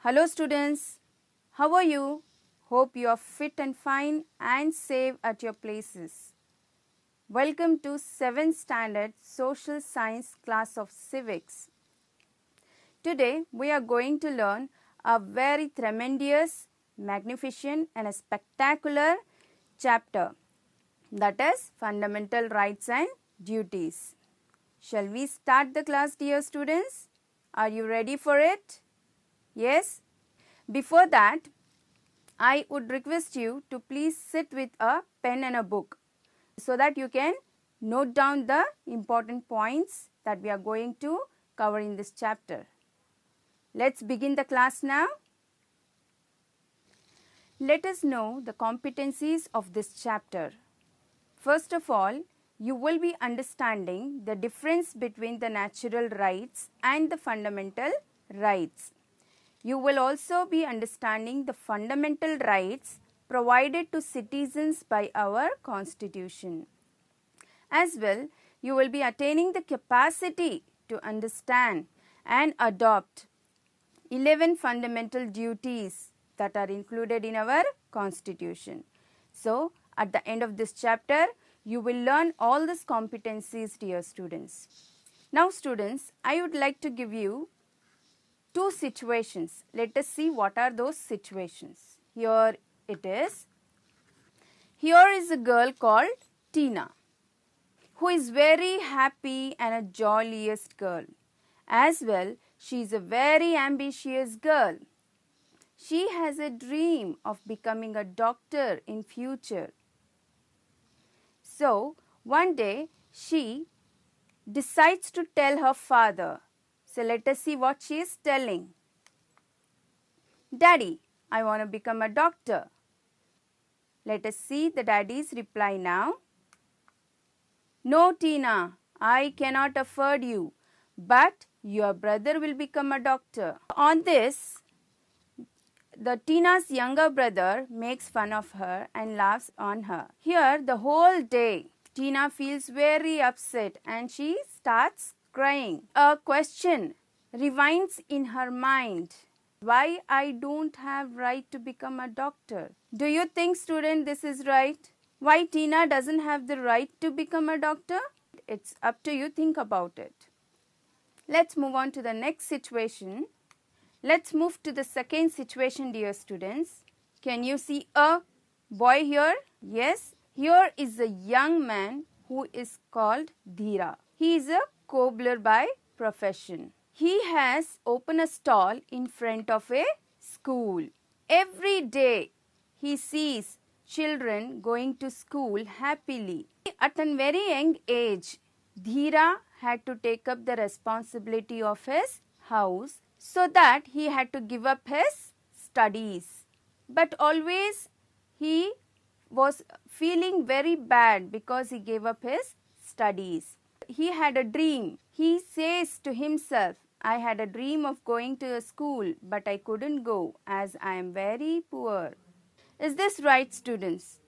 Hello students, how are you? Hope you are fit and fine and safe at your places. Welcome to 7th Standard Social Science class of Civics. Today we are going to learn a very tremendous, magnificent and a spectacular chapter, that is Fundamental Rights and Duties. Shall we start the class, dear students? Are you ready for it? Yes? Before that, I would request you to please sit with a pen and a book so that you can note down the important points that we are going to cover in this chapter. Let's begin the class now. Let us know the competencies of this chapter. First of all, you will be understanding the difference between the natural rights and the fundamental rights. You will also be understanding the fundamental rights provided to citizens by our Constitution. As well, you will be attaining the capacity to understand and adopt 11 fundamental duties that are included in our Constitution. So, at the end of this chapter, you will learn all these competencies, dear students. Now, students, I would like to give you two situations. Let us see what are those situations. Here it is. Here is a girl called Tina, who is very happy and a jolliest girl. As well, she is a very ambitious girl. She has a dream of becoming a doctor in future. So, one day she decides to tell her father. So, let us see what she is telling. Daddy, I want to become a doctor. Let us see the daddy's reply now. No, Tina, I cannot afford you, but your brother will become a doctor. On this, the Tina's younger brother makes fun of her and laughs on her. Here, the whole day, Tina feels very upset and she starts crying. A question rewinds in her mind. Why I don't have right to become a doctor? Do you think, student, this is right? Why Tina doesn't have the right to become a doctor? It's up to you, think about it. Let's move on to the next situation. Let's move to the second situation, dear students. Can you see a boy here? Yes. Here is a young man who is called Dhira. He is a cobbler by profession. He has opened a stall in front of a school. Every day he sees children going to school happily. At a very young age, Dhira had to take up the responsibility of his house, so that he had to give up his studies. But always he was feeling very bad because he gave up his studies. He had a dream. He says to himself, I had a dream of going to a school, but I couldn't go as I am very poor. Is this right, students?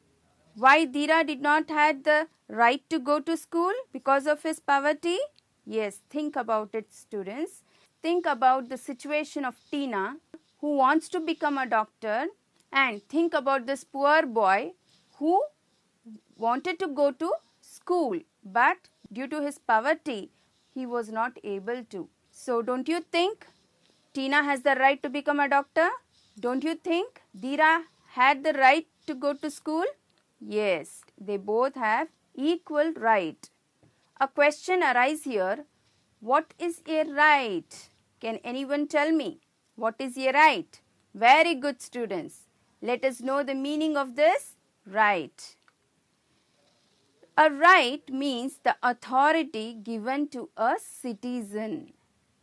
Why Dhira did not have the right to go to school? Because of his poverty? Yes, think about it, students. Think about the situation of Tina, who wants to become a doctor, and think about this poor boy who wanted to go to school, but due to his poverty, he was not able to. So, don't you think Tina has the right to become a doctor? Don't you think Dhira had the right to go to school? Yes, they both have equal right. A question arises here. What is a right? Can anyone tell me? What is a right? Very good, students. Let us know the meaning of this right. A right means the authority given to a citizen,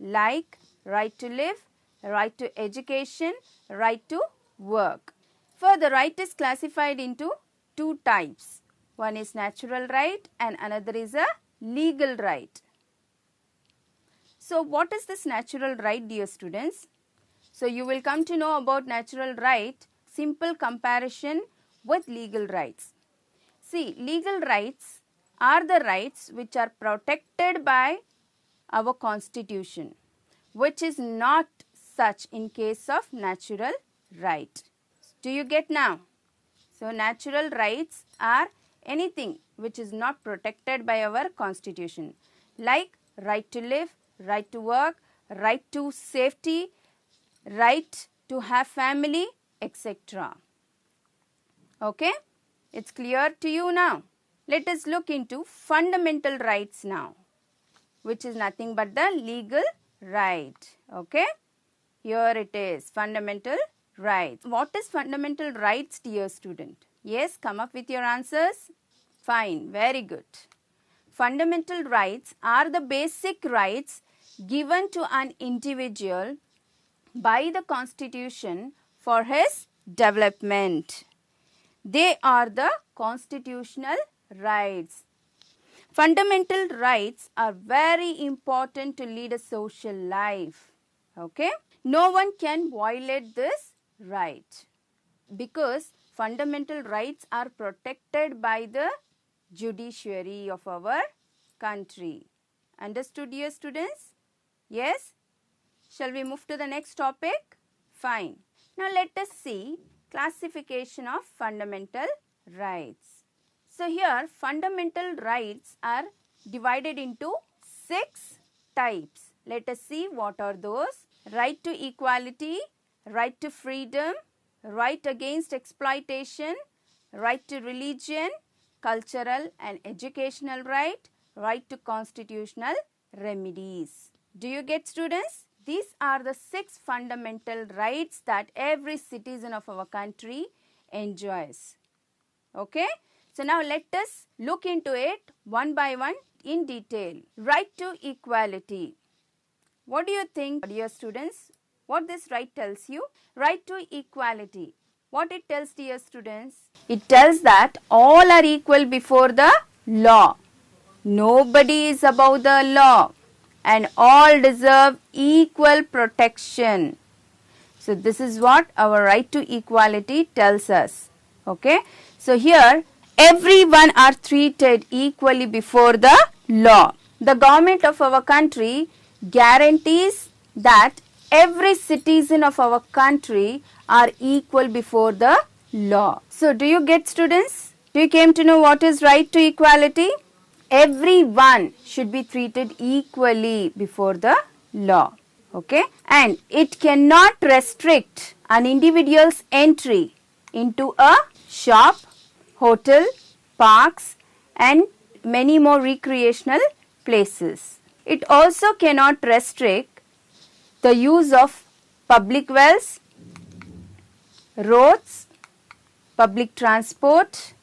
like right to live, right to education, right to work. For the right is classified into two types. One is natural right and another is a legal right. So, what is this natural right, dear students? So, you will come to know about natural right, simple comparison with legal rights. See, legal rights are the rights which are protected by our Constitution, which is not such in case of natural right. Do you get now? So, natural rights are anything which is not protected by our constitution, like right to live, right to work, right to safety, right to have family, etc. Okay? It's clear to you now. Let us look into fundamental rights now, which is nothing but the legal right. Okay? Here it is, fundamental rights. What is fundamental rights, dear student? Yes, come up with your answers. Fine, very good. Fundamental rights are the basic rights given to an individual by the Constitution for his development. They are the constitutional rights. Fundamental rights are very important to lead a social life. Okay? No one can violate this right because fundamental rights are protected by the judiciary of our country. Understood, dear students? Yes? Shall we move to the next topic? Fine. Now let us see classification of fundamental rights. So here fundamental rights are divided into 6 types. Let us see what are those. Right to equality, right to freedom, right against exploitation, right to religion, cultural and educational right, right to constitutional remedies. Do you get, students? These are the 6 fundamental rights that every citizen of our country enjoys. Okay? So now let us look into it one by one in detail. Right to equality. What do you think, dear students? What this right tells you? Right to equality. What it tells, dear students? It tells that all are equal before the law. Nobody is above the law and all deserve equal protection. So this is what our right to equality tells us. Okay? So here everyone are treated equally before the law. The government of our country guarantees that every citizen of our country are equal before the law. So do you get, students? Do you came to know what is right to equality? Everyone should be treated equally before the law. Okay? And it cannot restrict an individual's entry into a shop, hotel, parks and many more recreational places. It also cannot restrict the use of public wells, roads, public transport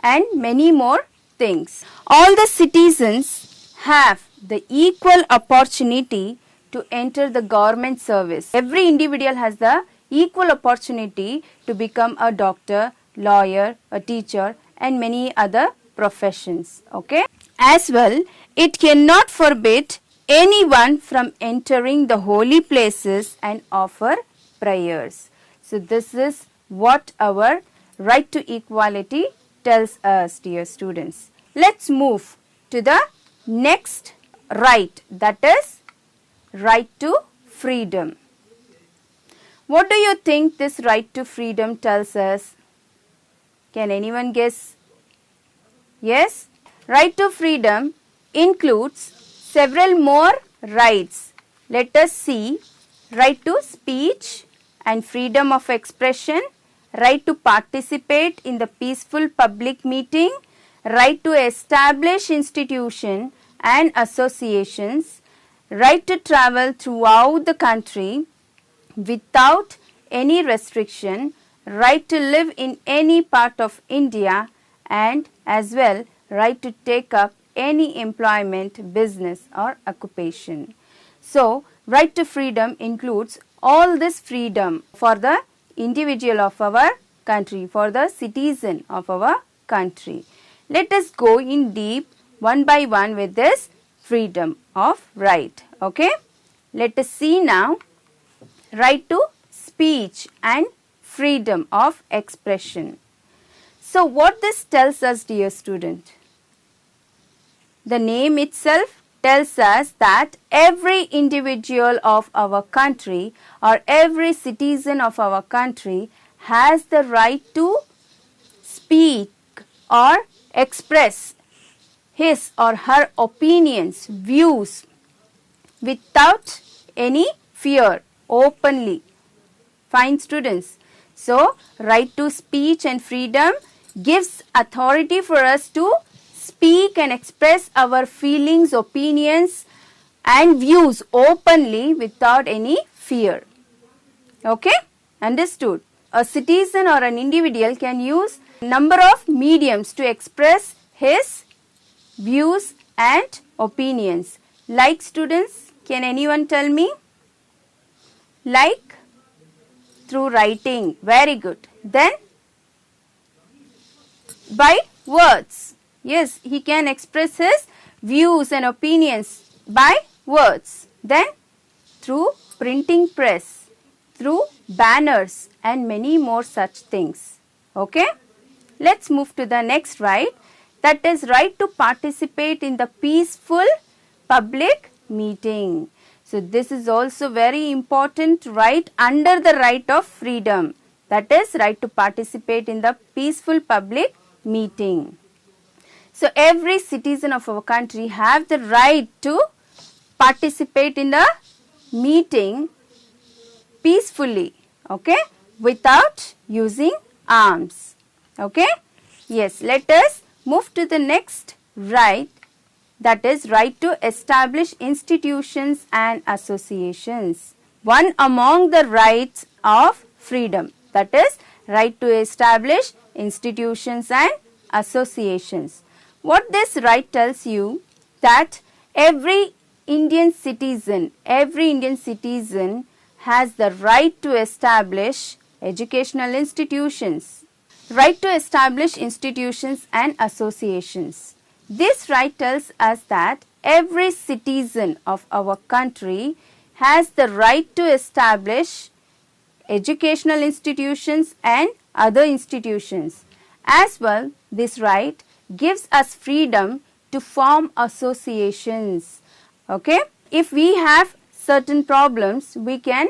and many more things. All the citizens have the equal opportunity to enter the government service. Every individual has the equal opportunity to become a doctor, lawyer, a teacher and many other professions. Okay? As well, it cannot forbid anyone from entering the holy places and offer prayers. So this is what our right to equality tells us, dear students. Let's move to the next right, that is right to freedom. What do you think this right to freedom tells us? Can anyone guess? Yes? Right to freedom includes several more rights. Let us see. Right to speech and freedom of expression, right to participate in the peaceful public meeting, right to establish institutions and associations, right to travel throughout the country without any restriction, right to live in any part of India and as well right to take up any employment, business or occupation. So, right to freedom includes all this freedom for the individual of our country, for the citizen of our country. Let us go in deep one by one with this freedom of right. Okay? Let us see now right to speech and freedom of expression. So, what this tells us, dear student? The name itself tells us that every individual of our country or every citizen of our country has the right to speak or express his or her opinions, views without any fear, openly. Fine, students. So, right to speech and freedom gives authority for us to speak and express our feelings, opinions and views openly without any fear. Okay? Understood? A citizen or an individual can use number of mediums to express his views and opinions. Like, students, can anyone tell me? Like? Through writing. Very good. Then by words. Yes, he can express his views and opinions by words. Then through printing press, through banners and many more such things. Okay? Let's move to the next right. That is right to participate in the peaceful public meeting. So this is also very important right under the right of freedom. That is right to participate in the peaceful public meeting. So every citizen of our country have the right to participate in the meeting peacefully, okay, without using arms. Okay? Yes, let us move to the next right, that is right to establish institutions and associations. One among the rights of freedom, that is right to establish institutions and associations. What this right tells you, that every Indian citizen has the right to establish educational institutions, right to establish institutions and associations. This right tells us that every citizen of our country has the right to establish educational institutions and other institutions. As well, this right gives us freedom to form associations. Okay? If we have certain problems, we can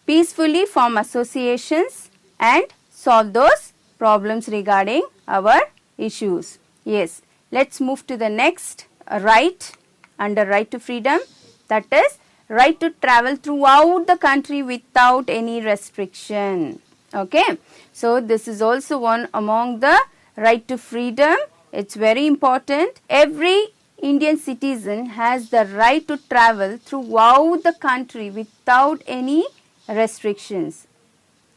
peacefully form associations and solve those problems regarding our issues. Yes, let's move to the next right under right to freedom, that is right to travel throughout the country without any restriction. Okay, so this is also one among the right to freedom. It's very important. Every Indian citizen has the right to travel throughout the country without any restrictions.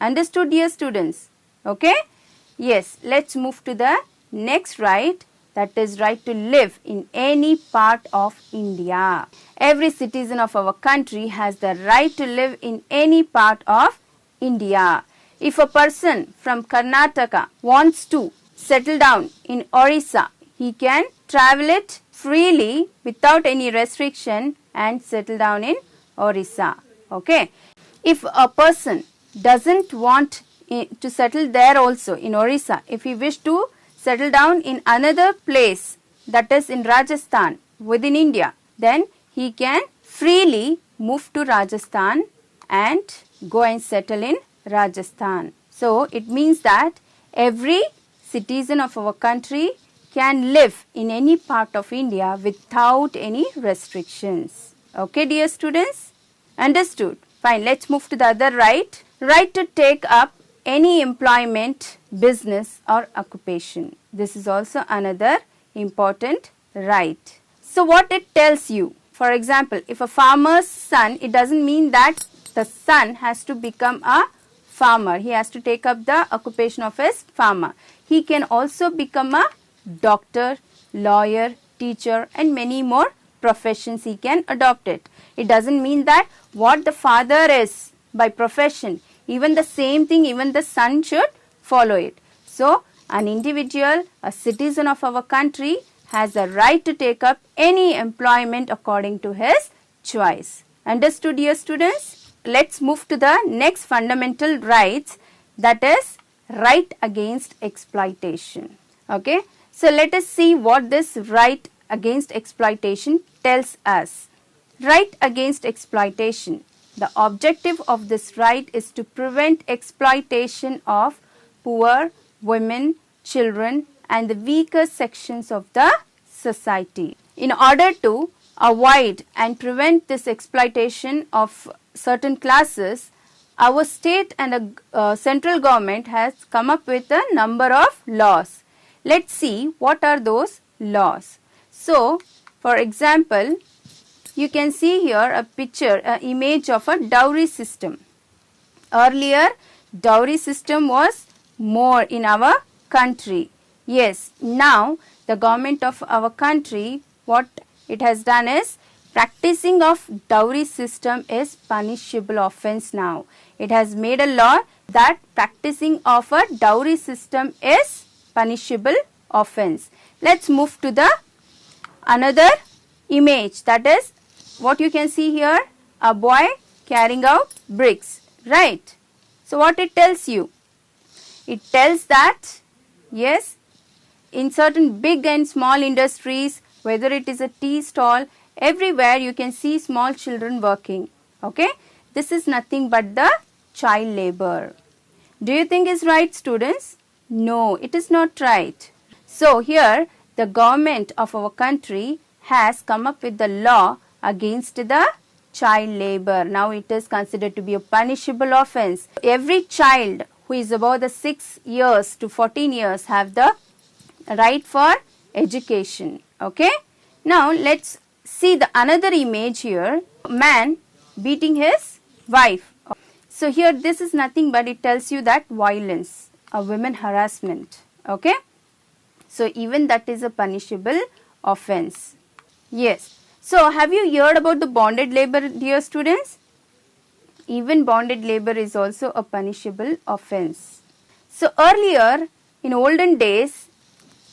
Understood, dear students? Okay? Yes, let's move to the next right, that is right to live in any part of India. Every citizen of our country has the right to live in any part of India. If a person from Karnataka wants to settle down in Orissa, he can travel it freely without any restriction and settle down in Orissa. Okay. If a person doesn't want to settle there also in Orissa, if he wish to settle down in another place, that is in Rajasthan within India, then he can freely move to Rajasthan and go and settle in Rajasthan. So it means that every citizen of our country can live in any part of India without any restrictions. Okay, dear students? Understood? Fine, let's move to the other right. Right to take up any employment, business or occupation. This is also another important right. So what it tells you, for example, if a farmer's son, it doesn't mean that the son has to become a farmer. He has to take up the occupation of his farmer. He can also become a doctor, lawyer, teacher and many more professions he can adopt it. It doesn't mean that what the father is by profession, even the same thing, even the son should follow it. So, an individual, a citizen of our country has a right to take up any employment according to his choice. Understood, dear students? Let's move to the next fundamental rights, that is right against exploitation. Okay. So, let us see what this right against exploitation tells us? Right against exploitation. The objective of this right is to prevent exploitation of poor, women, children and the weaker sections of the society. In order to avoid and prevent this exploitation of certain classes, our state and central government has come up with a number of laws. Let's see what are those laws. So, for example, you can see here a picture, an image of a dowry system. Earlier, dowry system was more in our country. Yes, now the government of our country, what it has done is practicing of dowry system is punishable offense now. It has made a law that practicing of a dowry system is punishable offense. Let's move to the another image, that is what you can see here, a boy carrying out bricks, right? So what it tells you? It tells that yes, in certain big and small industries, whether it is a tea stall, everywhere you can see small children working. Okay, this is nothing but the child labor. Do you think is right, students? No, it is not right. So here the government of our country has come up with the law against the child labor. Now it is considered to be a punishable offense. Every child who is above the 6 years to 14 years have the right for education. Okay. Now let's see the another image here. Man beating his wife. So here this is nothing but it tells you that violence, a women harassment. Okay. So even that is a punishable offense. Yes. So have you heard about the bonded labor, dear students? Even bonded labor is also a punishable offense. So earlier in olden days,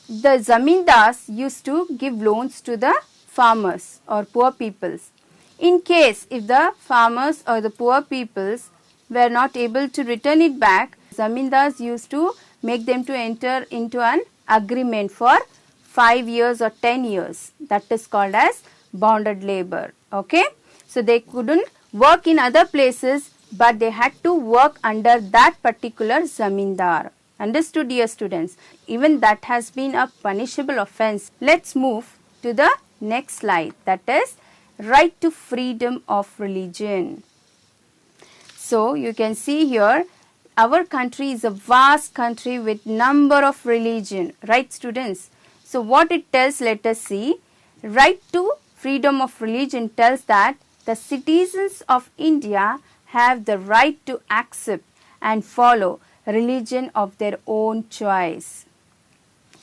the zamindars used to give loans to the farmers or poor peoples. In case if the farmers or the poor peoples were not able to return it back, zamindars used to make them to enter into an agreement for 5 years or 10 years. That is called as bonded labor. Okay. So they couldn't work in other places, but they had to work under that particular zamindar. Understood, dear students? Even that has been a punishable offense. Let's move to the next slide, that is right to freedom of religion. So you can see here our country is a vast country with number of religion, right students? So what it tells, let us see. Right to freedom of religion tells that the citizens of India have the right to accept and follow religion of their own choice.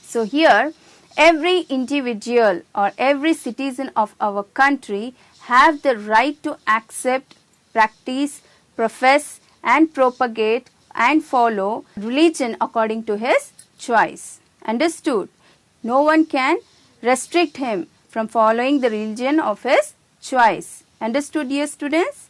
So here every individual or every citizen of our country have the right to accept, practice, profess and propagate and follow religion according to his choice. Understood? No one can restrict him from following the religion of his choice. Understood, dear students?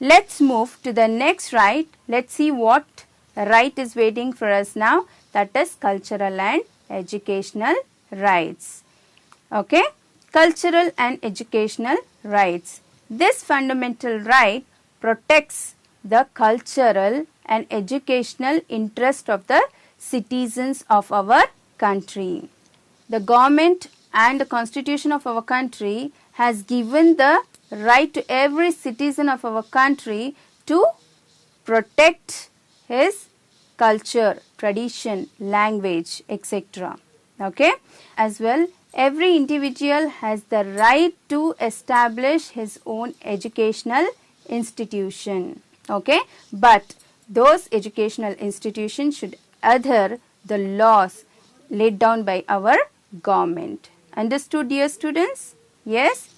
Let's move to the next right. Let's see what right is waiting for us now, that is cultural and educational rights. Okay, cultural and educational rights. This fundamental right protects the cultural and educational interest of the citizens of our country. The government and the constitution of our country has given the right to every citizen of our country to protect his culture, tradition, language, etc. Okay. As well, every individual has the right to establish his own educational institution. Okay. But those educational institutions should adhere the laws laid down by our government. Understood, dear students? Yes.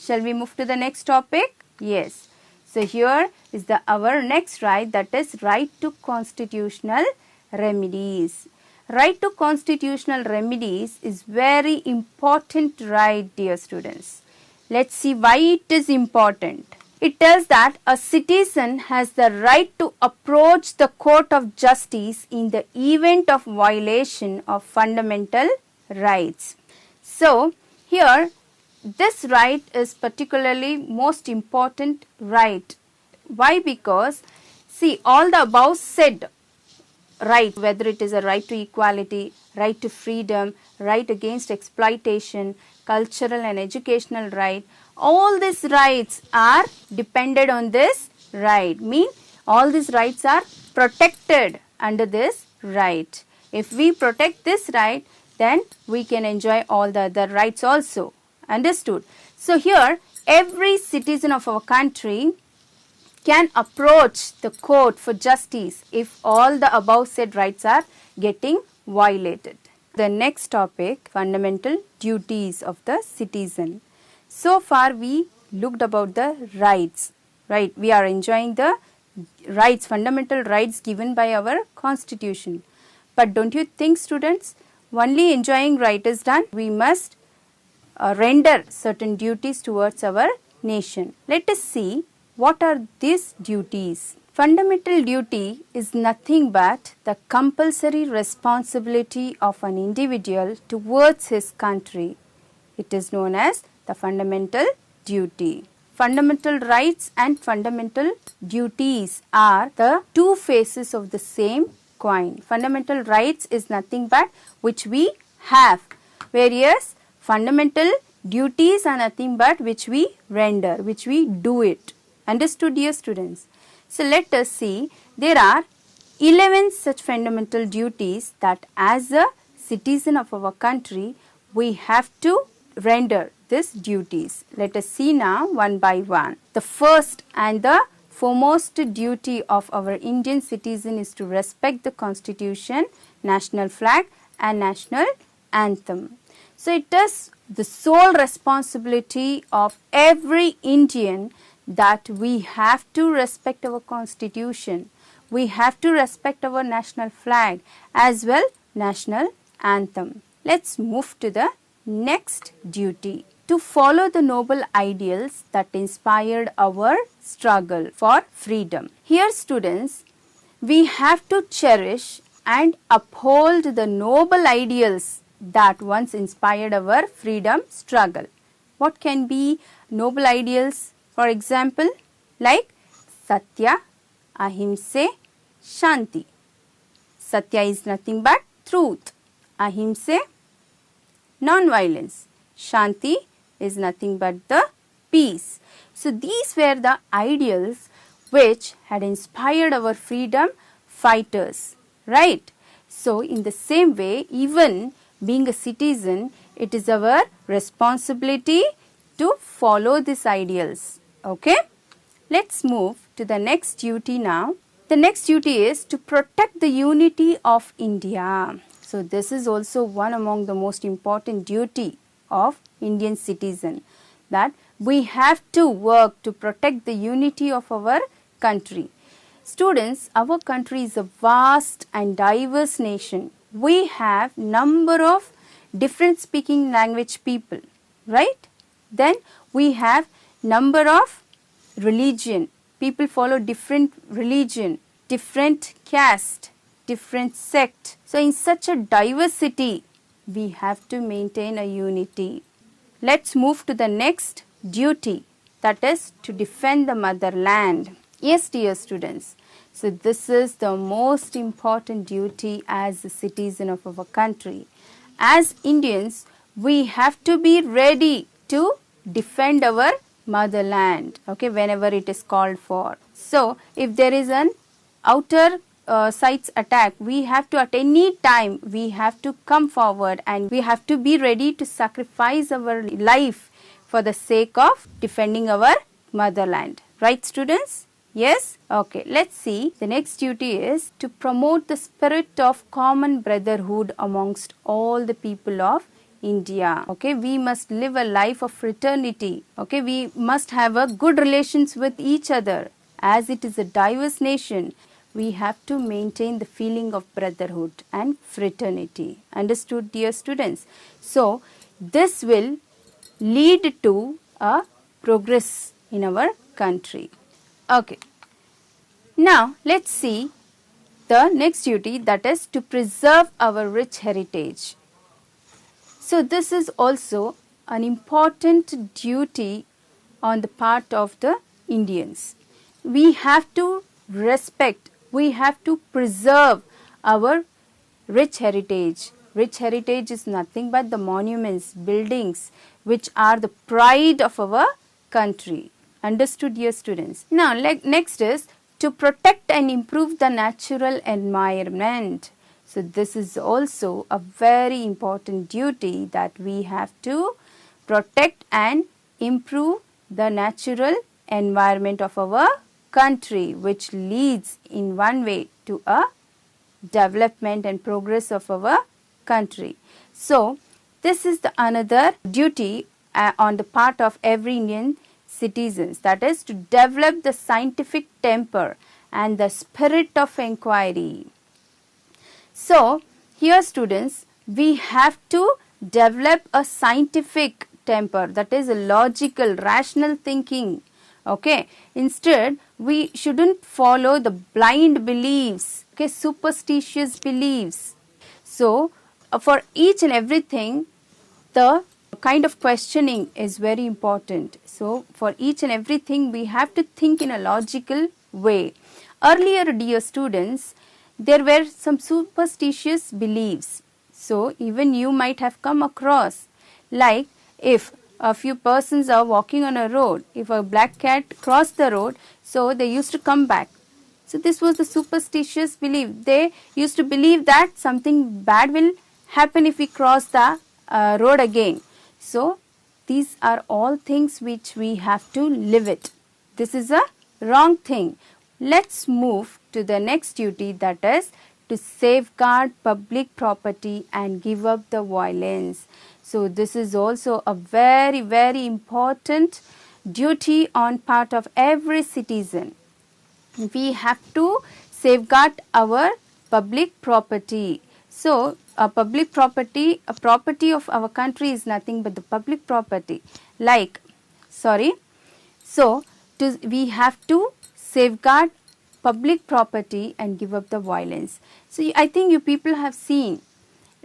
Shall we move to the next topic? Yes. So here is our next right, that is right to constitutional remedies. Right to constitutional remedies is very important right, dear students. Let's see why it is important. It tells that a citizen has the right to approach the court of justice in the event of violation of fundamental rights. So, Here, this right is particularly most important right. Why? Because see, all the above said right, whether it is a right to equality, right to freedom, right against exploitation, cultural and educational right, all these rights are dependent on this right. Mean all these rights are protected under this right. If we protect this right, then we can enjoy all the other rights also. Understood? So here, every citizen of our country can approach the court for justice if all the above said rights are getting violated. The next topic, fundamental duties of the citizen. So far we looked about the rights, right? We are enjoying the rights, fundamental rights given by our constitution. But don't you think, students, only enjoying right is done? We must render certain duties towards our nation. Let us see what are these duties. Fundamental duty is nothing but the compulsory responsibility of an individual towards his country. It is known as the fundamental duty. Fundamental rights and fundamental duties are the two faces of the same coin. Fundamental rights is nothing but which we have, whereas fundamental duties are nothing but which we render, which we do it. Understood, dear students? So let us see, there are 11 such fundamental duties that as a citizen of our country we have to render these duties. Let us see now one by one. The first and the foremost duty of our Indian citizen is to respect the constitution, national flag and national anthem. So it is the sole responsibility of every Indian that we have to respect our constitution, we have to respect our national flag as well national anthem. Let's move to the next duty, to follow the noble ideals that inspired our struggle for freedom. Here, students, we have to cherish and uphold the noble ideals that once inspired our freedom struggle. What can be noble ideals? For example, like Satya, Ahimsa, Shanti. Satya is nothing but truth. Ahimsa, non-violence. Shanti is nothing but the peace. So these were the ideals which had inspired our freedom fighters, right? So in the same way, even being a citizen, it is our responsibility to follow these ideals. Okay, let's move to the next duty now. The next duty is to protect the unity of India. So this is also one among the most important duty of Indian citizen, that we have to work to protect the unity of our country. Students, our country is a vast and diverse nation. We have number of different speaking language people, right? Then we have number of religion. People follow different religion, different caste, different sect. So in such a diversity, we have to maintain a unity. Let's move to the next duty, that is to defend the motherland. Yes, dear students. So this is the most important duty as a citizen of our country. As Indians, we have to be ready to defend our motherland, okay, whenever it is called for. So if there is an outer sites attack, we have to, at any time, we have to come forward and we have to be ready to sacrifice our life for the sake of defending our motherland. Right, students? Yes? Okay, let's see. The next duty is to promote the spirit of common brotherhood amongst all the people of India. Okay, we must live a life of fraternity. Okay, we must have a good relations with each other. As it is a diverse nation, we have to maintain the feeling of brotherhood and fraternity. Understood, dear students? So, this will lead to a progress in our country. Okay. Now, let's see the next duty, that is to preserve our rich heritage. So, this is also an important duty on the part of the Indians. We have to respect, we have to preserve our rich heritage. Rich heritage is nothing but the monuments, buildings which are the pride of our country. Understood, dear students? Now, next is to protect and improve the natural environment. So, this is also a very important duty that we have to protect and improve the natural environment of our country, which leads in one way to a development and progress of our country. So, this is the another duty on the part of every Indian citizens, that is to develop the scientific temper and the spirit of inquiry. So, here students, we have to develop a scientific temper, that is a logical, rational thinking. Okay, instead we shouldn't follow the blind beliefs, okay, superstitious beliefs. So, for each and everything, the kind of questioning is very important. So, for each and everything, we have to think in a logical way. Earlier, dear students, there were some superstitious beliefs. So, even you might have come across, like if a few persons are walking on a road, if a black cat crossed the road, so they used to come back. So, this was the superstitious belief. They used to believe that something bad will happen if we cross the road again. So, these are all things which we have to live it. This is a wrong thing. Let's move to the next duty, that is to safeguard public property and give up the violence. So, this is also a very, very important duty on part of every citizen. We have to safeguard our public property. So, a public property, a property of our country is nothing but the public property. We have to safeguard public property and give up the violence. So, I think you people have seen,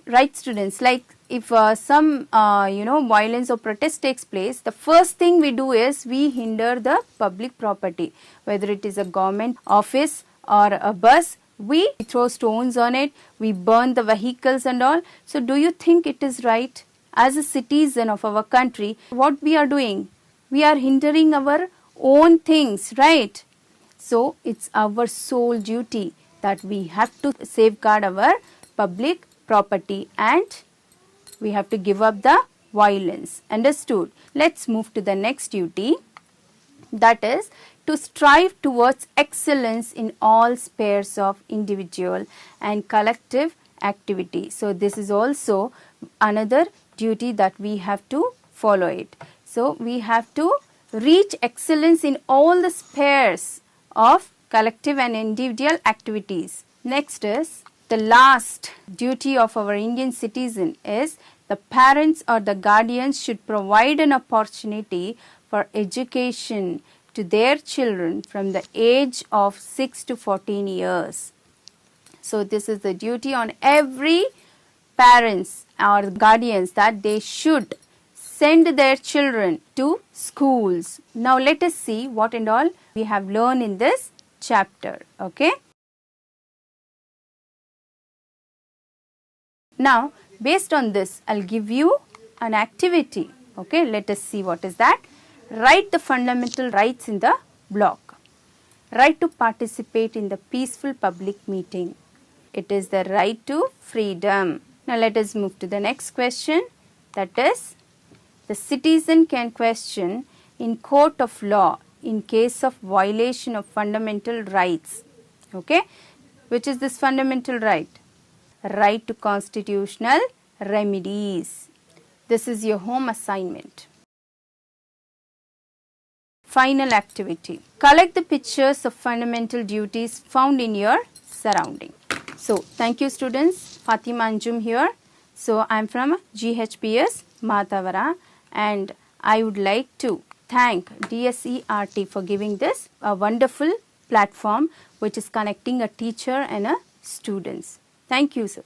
right students, like if some violence or protest takes place, the first thing we do is we hinder the public property, whether it is a government office or a bus. We throw stones on it, we burn the vehicles and all. So, do you think it is right? As a citizen of our country, what we are doing? We are hindering our own things, right? So, it's our sole duty that we have to safeguard our public property and we have to give up the violence. Understood? Let's move to the next duty, that is to strive towards excellence in all spheres of individual and collective activity. So, this is also another duty that we have to follow it. So, we have to reach excellence in all the spheres of collective and individual activities. Next is the last duty of our Indian citizen is the parents or the guardians should provide an opportunity for education to their children from the age of 6 to 14 years. So, this is the duty on every parents or guardians that they should send their children to schools. Now, let us see what and all we have learned in this chapter. Okay. Now, based on this, I'll give you an activity. Okay, let us see what is that. Write the fundamental rights in the block. Right to participate in the peaceful public meeting. It is the right to freedom. Now, let us move to the next question. That is, the citizen can question in court of law in case of violation of fundamental rights. Okay, which is this fundamental right? Right to constitutional remedies. This is your home assignment. Final activity. Collect the pictures of fundamental duties found in your surrounding. So, thank you students. Fatima Anjum here. So, I am from GHPS Matavara and I would like to thank DSERT for giving this a wonderful platform which is connecting a teacher and a students. Thank you, sir.